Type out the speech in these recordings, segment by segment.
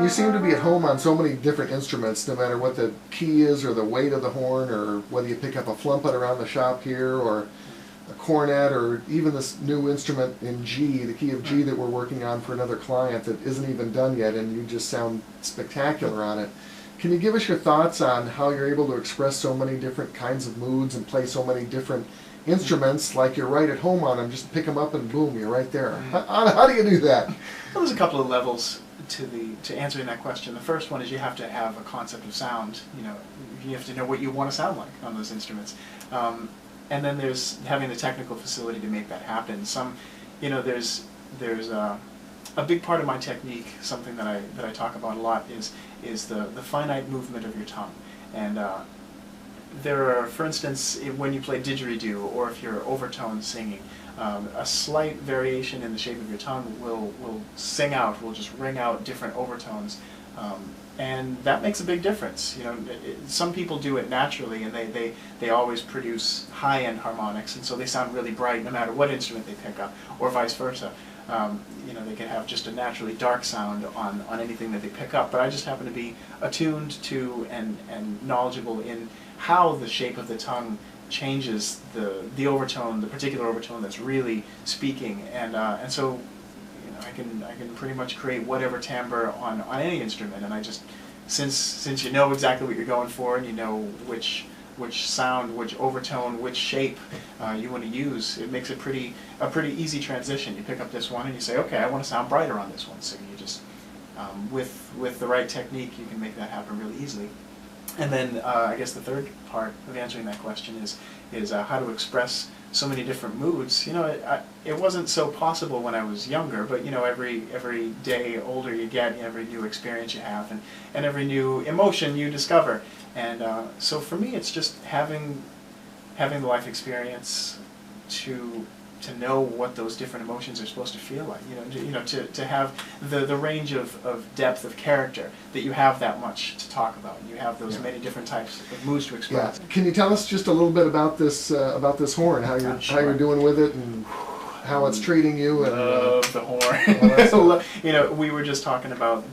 You seem to be at home on so many different instruments, no matter what the key is or the weight of the horn, or whether you pick up a flumpet around the shop here, or a cornet, or even this new instrument in G, the key of G that we're working on for another client that isn't even done yet, and you just sound spectacular on it. Can you give us your thoughts on how you're able to express so many different kinds of moods and play so many different instruments like you're right at home on them? Just pick them up and boom, you're right there. How do you do that? Well, there's a couple of levels to answering that question. The first one is you have to have a concept of sound. You have to know what you want to sound like on those instruments. And then there's having the technical facility to make that happen. There's a big part of my technique, something that I talk about a lot, is the finite movement of your tongue. And there are, for instance, when you play didgeridoo, or if you're overtone singing, a slight variation in the shape of your tongue will sing out, will just ring out different overtones. And that makes a big difference. Some people do it naturally, and they always produce high-end harmonics, and so they sound really bright no matter what instrument they pick up, or vice versa. They can have just a naturally dark sound on anything that they pick up, but I just happen to be attuned to and knowledgeable in how the shape of the tongue changes the overtone, the particular overtone that's really speaking, and so I can pretty much create whatever timbre on any instrument, and I just since you know exactly what you're going for, and you know which sound, which overtone, which shape you want to use, it makes a pretty easy transition. You pick up this one and you say, okay, I want to sound brighter on this one, so you just with the right technique you can make that happen really easily. And then I guess the third part of answering that question is how to express so many different moods. It wasn't so possible when I was younger, but every day older you get, every new experience you have, and every new emotion you discover. And so for me, it's just having the life experience to know what those different emotions are supposed to feel like. To have the range of depth of character, that you have that much to talk about. You have those many different types of moods to express. Yeah. Can you tell us just a little bit about this horn? How you're doing with it, and how it's treating you? And love the horn. We were just talking about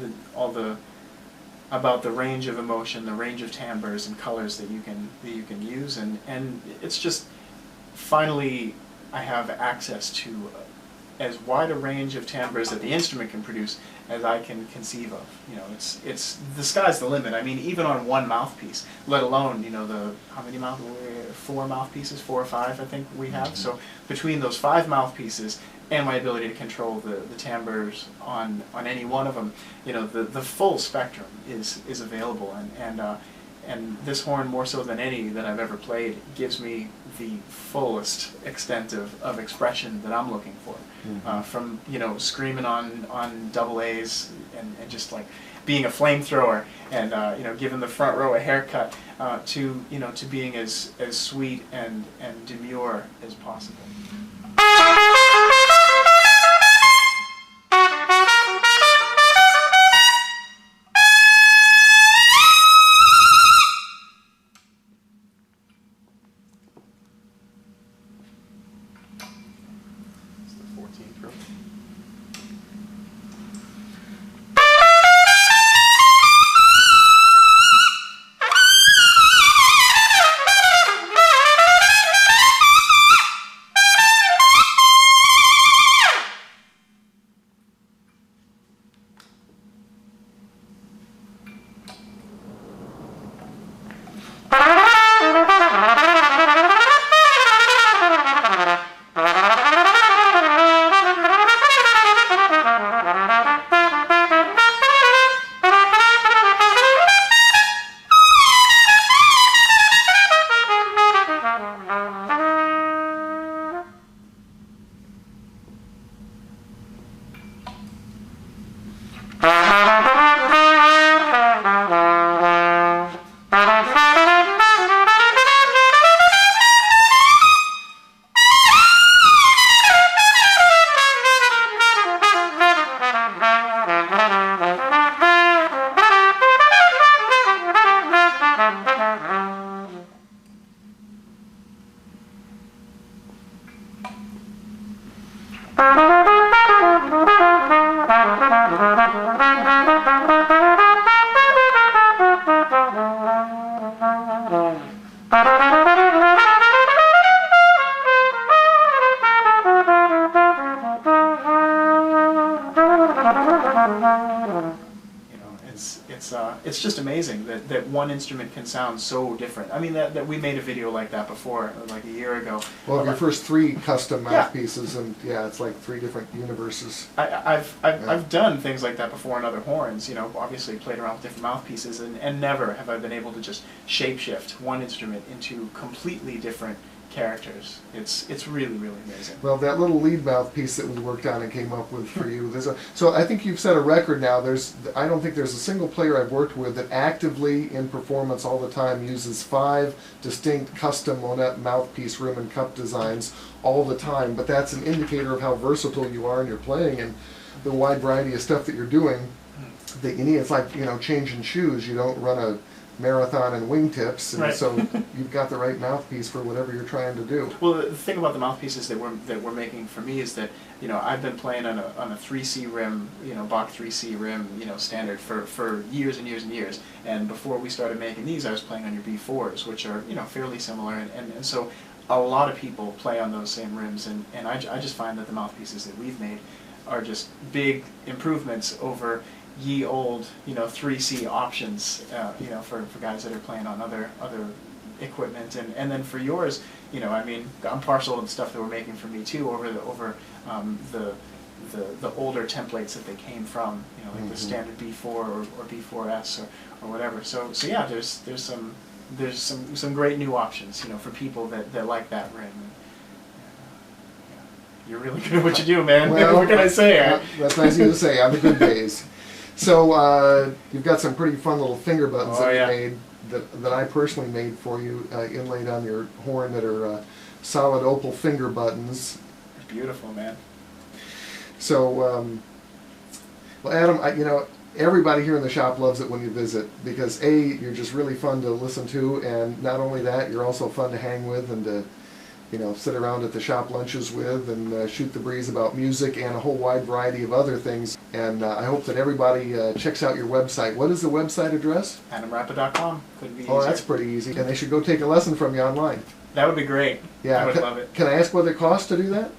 about the range of emotion, the range of timbres and colors that you can use, and it's just finally I have access to as wide a range of timbres that the instrument can produce as I can conceive of. It's the sky's the limit. I mean, even on one mouthpiece, let alone how many 4 mouthpieces, 4 or 5 I think we have. So between those 5 mouthpieces and my ability to control the timbres on any one of them, the full spectrum is available, and this horn, more so than any that I've ever played, gives me the fullest extent of expression that I'm looking for. Mm-hmm. From screaming on double A's and just like being a flamethrower, and giving the front row a haircut, to being as sweet and demure as possible. It's just amazing that one instrument can sound so different. I mean, that we made a video like that before, like a year ago. Well, your first 3 custom Yeah. mouthpieces, and yeah, it's like 3 different universes. I've done things like that before on other horns, you know, obviously played around with different mouthpieces, and never have I been able to just shapeshift one instrument into completely different characters. It's really, really amazing. Well, that little lead mouthpiece that we worked on and came up with for you, so I think you've set a record now. I don't think there's a single player I've worked with that actively in performance all the time uses 5 distinct custom Monette mouthpiece rim and cup designs all the time, but that's an indicator of how versatile you are in your playing and the wide variety of stuff that you're doing that you need. It's like, you know, changing shoes. You don't run a marathon and wingtips, and right. So you've got the right mouthpiece for whatever you're trying to do. Well, the thing about the mouthpieces that we're making for me is that, you know, I've been playing on a 3C rim, you know, Bach 3C rim, you know, standard for years and years and years. And before we started making these, I was playing on your B4s, which are, you know, fairly similar, and so a lot of people play on those same rims, and I just find that the mouthpieces that we've made are just big improvements over ye old, you know, 3C options, you know, for guys that are playing on other equipment, and then for yours, you know, I mean, I'm partial to the stuff that we're making for me too, over the older templates that they came from, you know, like the standard B4 or B4S or whatever. So yeah, there's some great new options, you know, for people that like that rim. You're really good at what you do, man. Well, what can I say? That's nice of you to say, on the good days. So you've got some pretty fun little finger buttons that you made, that I personally made for you, inlaid on your horn, that are solid opal finger buttons. Beautiful, man. So, well, Adam, you know, everybody here in the shop loves it when you visit, because A, you're just really fun to listen to, and not only that, you're also fun to hang with and to, you know, sit around at the shop lunches with and shoot the breeze about music and a whole wide variety of other things. And I hope that everybody checks out your website. What is the website address? AdamRapa.com. Couldn't be easier. Oh, that's pretty easy. And they should go take a lesson from you online. That would be great. Yeah, I would love it. Can I ask what it costs to do that?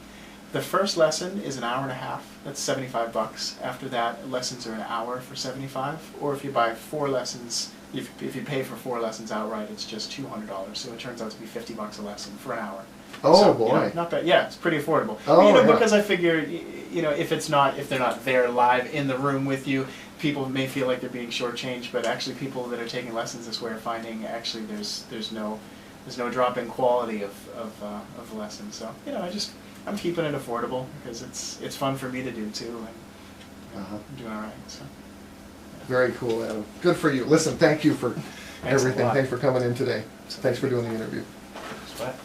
The first lesson is an hour and a half. That's $75. After that, lessons are an hour for $75. Or if you buy 4 lessons, if you pay for 4 lessons outright, it's just $200. So it turns out to be $50 a lesson for an hour. Oh, so, boy. You know, not bad. Yeah, it's pretty affordable. Oh, you know, yeah. because I figure, you know, if they're not there live in the room with you, people may feel like they're being shortchanged. But actually, people that are taking lessons this way are finding actually there's no drop in quality of the lesson. So you know, I'm keeping it affordable because it's fun for me to do too, and I'm doing all right. So. Very cool, Adam. Good for you. Listen, thank you for Thanks everything. Thanks for coming in today. Thanks for doing the interview. Sweat.